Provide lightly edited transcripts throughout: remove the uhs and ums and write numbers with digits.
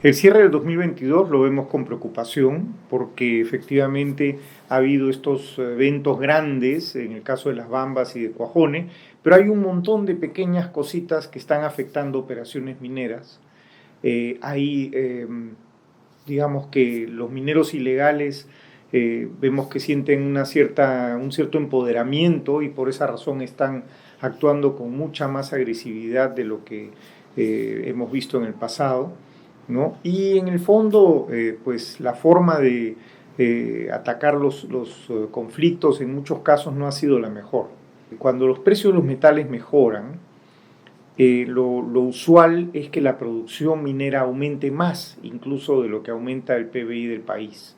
El cierre del 2022 lo vemos con preocupación porque efectivamente ha habido estos eventos grandes, en el caso de Las Bambas y de Cuajone, pero hay un montón de pequeñas cositas que están afectando operaciones mineras. Digamos que los mineros ilegales vemos que sienten un cierto empoderamiento y por esa razón están actuando con mucha más agresividad de lo que hemos visto en el pasado, ¿no? Y en el fondo, pues la forma de atacar los conflictos en muchos casos no ha sido la mejor. Cuando los precios de los metales mejoran, lo usual es que la producción minera aumente más, incluso de lo que aumenta el PBI del país.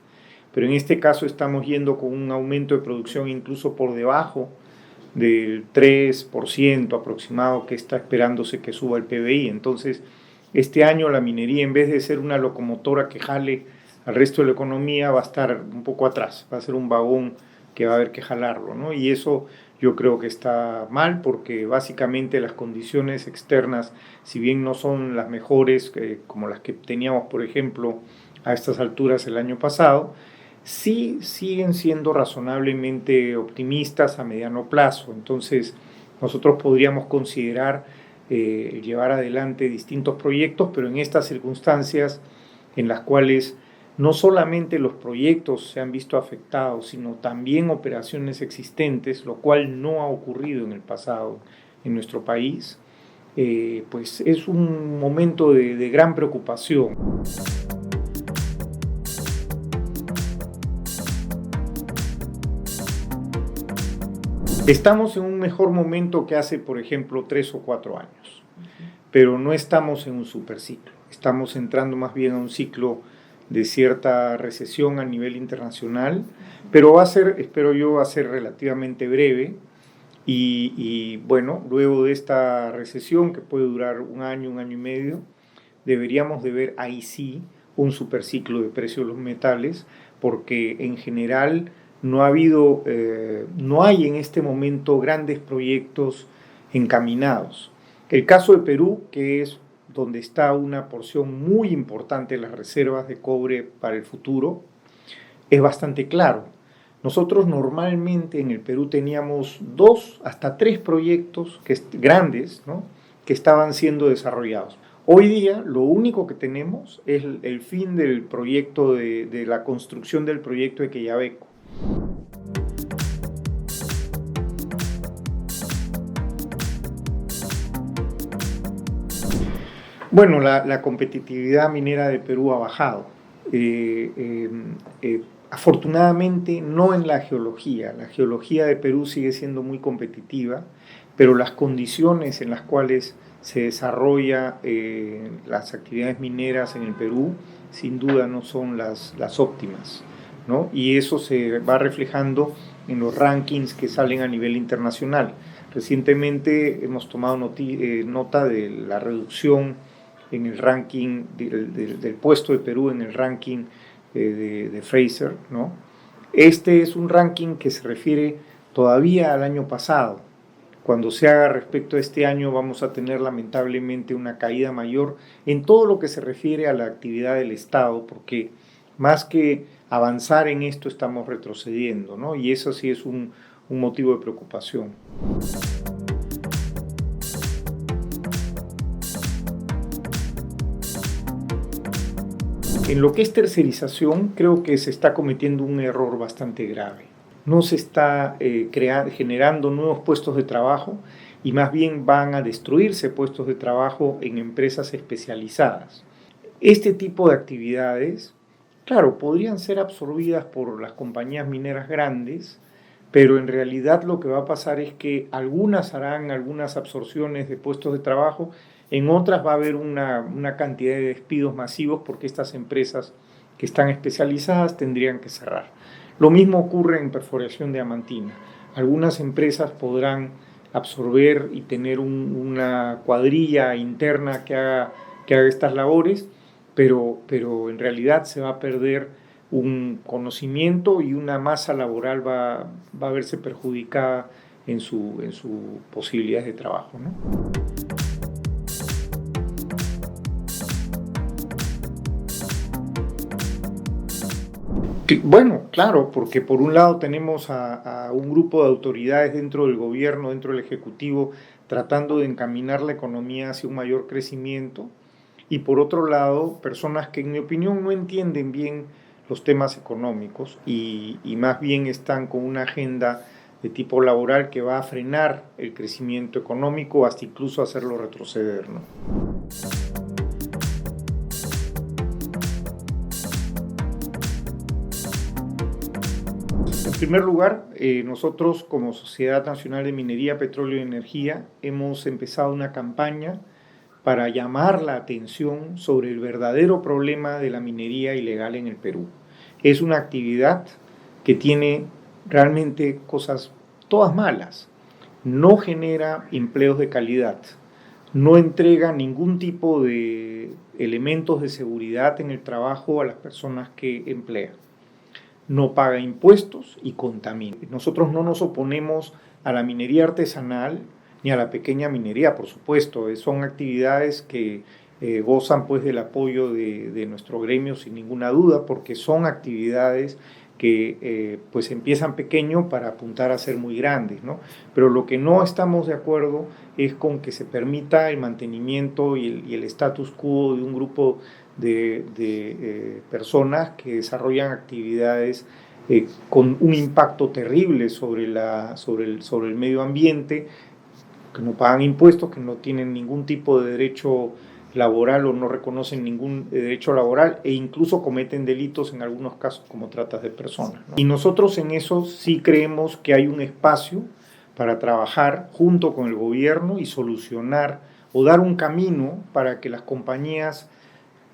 Pero en este caso estamos yendo con un aumento de producción incluso por debajo del 3% aproximado que está esperándose que suba el PBI. Entonces, este año la minería, en vez de ser una locomotora que jale al resto de la economía, va a estar un poco atrás, va a ser un vagón que va a haber que jalarlo, ¿no? Y eso yo creo que está mal porque básicamente las condiciones externas, si bien no son las mejores como las que teníamos, por ejemplo, a estas alturas el año pasado, sí siguen siendo razonablemente optimistas a mediano plazo. Entonces, nosotros podríamos considerar llevar adelante distintos proyectos, pero en estas circunstancias en las cuales no solamente los proyectos se han visto afectados, sino también operaciones existentes, lo cual no ha ocurrido en el pasado en nuestro país, pues es un momento de gran preocupación. Estamos en un mejor momento que hace, por ejemplo, 3 o 4 años, pero no estamos en un superciclo. Estamos entrando más bien a un ciclo de cierta recesión a nivel internacional, pero va a ser, espero yo, va a ser relativamente breve y bueno, luego de esta recesión que puede durar un año y medio, deberíamos de ver ahí sí un superciclo de precios de los metales, porque en general no hay en este momento grandes proyectos encaminados. El caso de Perú, que es donde está una porción muy importante de las reservas de cobre para el futuro, es bastante claro. Nosotros normalmente en el Perú teníamos 2 hasta 3 proyectos grandes, ¿no?, que estaban siendo desarrollados. Hoy día lo único que tenemos es el fin del proyecto de la construcción del proyecto de Quellaveco. Bueno, la competitividad minera de Perú ha bajado. Afortunadamente no en la geología. La geología de Perú sigue siendo muy competitiva, pero las condiciones en las cuales se desarrolla las actividades mineras en el Perú sin duda no son las óptimas, ¿no? Y eso se va reflejando en los rankings que salen a nivel internacional. Recientemente hemos tomado nota de la reducción en el ranking del puesto de Perú en el ranking de Fraser, ¿no? Este es un ranking que se refiere todavía al año pasado. Cuando se haga respecto a este año vamos a tener lamentablemente una caída mayor en todo lo que se refiere a la actividad del Estado, porque más que avanzar en esto estamos retrocediendo, ¿no? Y eso sí es un motivo de preocupación. En lo que es tercerización, creo que se está cometiendo un error bastante grave. No se está generando nuevos puestos de trabajo y más bien van a destruirse puestos de trabajo en empresas especializadas. Este tipo de actividades, claro, podrían ser absorbidas por las compañías mineras grandes, pero en realidad lo que va a pasar es que algunas harán algunas absorciones de puestos de trabajo, en otras va a haber una cantidad de despidos masivos porque estas empresas que están especializadas tendrían que cerrar. Lo mismo ocurre en perforación diamantina. Algunas empresas podrán absorber y tener una cuadrilla interna que haga estas labores, pero en realidad se va a perder un conocimiento y una masa laboral va a verse perjudicada en sus posibilidades de trabajo, ¿no? Bueno, claro, porque por un lado tenemos a un grupo de autoridades dentro del gobierno, dentro del Ejecutivo, tratando de encaminar la economía hacia un mayor crecimiento, y por otro lado, personas que en mi opinión no entienden bien los temas económicos y más bien están con una agenda de tipo laboral que va a frenar el crecimiento económico hasta incluso hacerlo retroceder, ¿no? En primer lugar, nosotros como Sociedad Nacional de Minería, Petróleo y Energía hemos empezado una campaña para llamar la atención sobre el verdadero problema de la minería ilegal en el Perú. Es una actividad que tiene realmente cosas todas malas. No genera empleos de calidad, no entrega ningún tipo de elementos de seguridad en el trabajo a las personas que emplea, no paga impuestos y contamina. Nosotros no nos oponemos a la minería artesanal ni a la pequeña minería, por supuesto. Son actividades que gozan pues del apoyo de nuestro gremio sin ninguna duda, porque son actividades que pues empiezan pequeño para apuntar a ser muy grandes, ¿no? Pero lo que no estamos de acuerdo es con que se permita el mantenimiento y el status quo de un grupo de personas que desarrollan actividades con un impacto terrible sobre el medio ambiente, que no pagan impuestos, que no tienen ningún tipo de derecho laboral o no reconocen ningún derecho laboral e incluso cometen delitos en algunos casos como tratas de personas, ¿no? Y nosotros en eso sí creemos que hay un espacio para trabajar junto con el gobierno y solucionar o dar un camino para que las compañías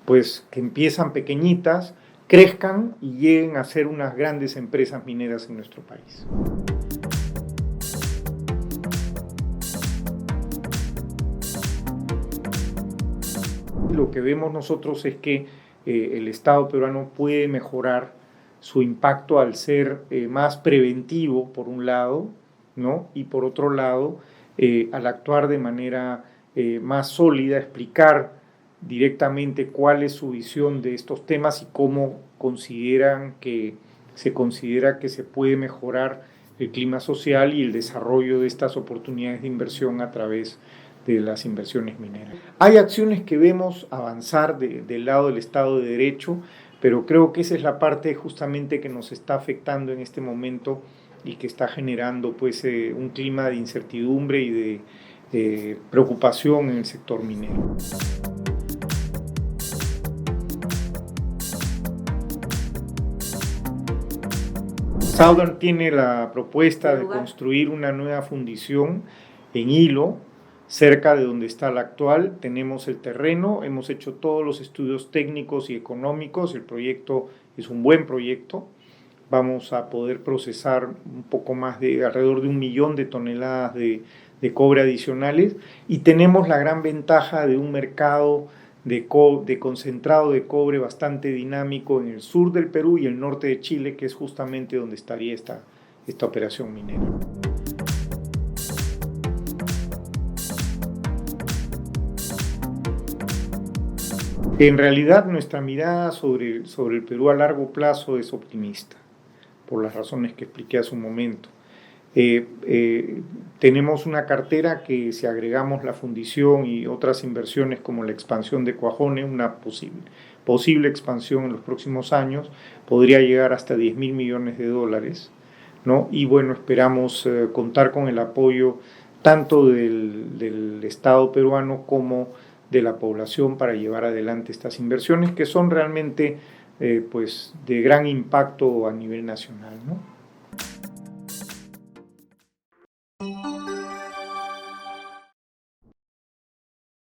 pues que empiezan pequeñitas crezcan y lleguen a ser unas grandes empresas mineras en nuestro país. Lo que vemos nosotros es que el Estado peruano puede mejorar su impacto al ser más preventivo, por un lado, ¿no? Y por otro lado, al actuar de manera más sólida, explicar directamente cuál es su visión de estos temas y cómo considera que se puede mejorar el clima social y el desarrollo de estas oportunidades de inversión a través de las inversiones mineras. Hay acciones que vemos avanzar del lado del Estado de Derecho, pero creo que esa es la parte justamente que nos está afectando en este momento y que está generando pues un clima de incertidumbre y de preocupación en el sector minero. Southern tiene la propuesta de construir una nueva fundición en Hilo, cerca de donde está la actual. Tenemos el terreno, hemos hecho todos los estudios técnicos y económicos, el proyecto es un buen proyecto. Vamos a poder procesar un poco más de alrededor de 1 millón de toneladas de cobre adicionales y tenemos la gran ventaja de un mercado de concentrado de cobre bastante dinámico en el sur del Perú y el norte de Chile, que es justamente donde estaría esta operación minera. En realidad nuestra mirada sobre el Perú a largo plazo es optimista, por las razones que expliqué hace un momento. Tenemos una cartera que si agregamos la fundición y otras inversiones como la expansión de Cuajone, una posible expansión en los próximos años, podría llegar hasta 10.000 millones de dólares, ¿no? Y bueno, esperamos contar con el apoyo tanto del Estado peruano como de la población para llevar adelante estas inversiones que son realmente pues de gran impacto a nivel nacional, ¿no?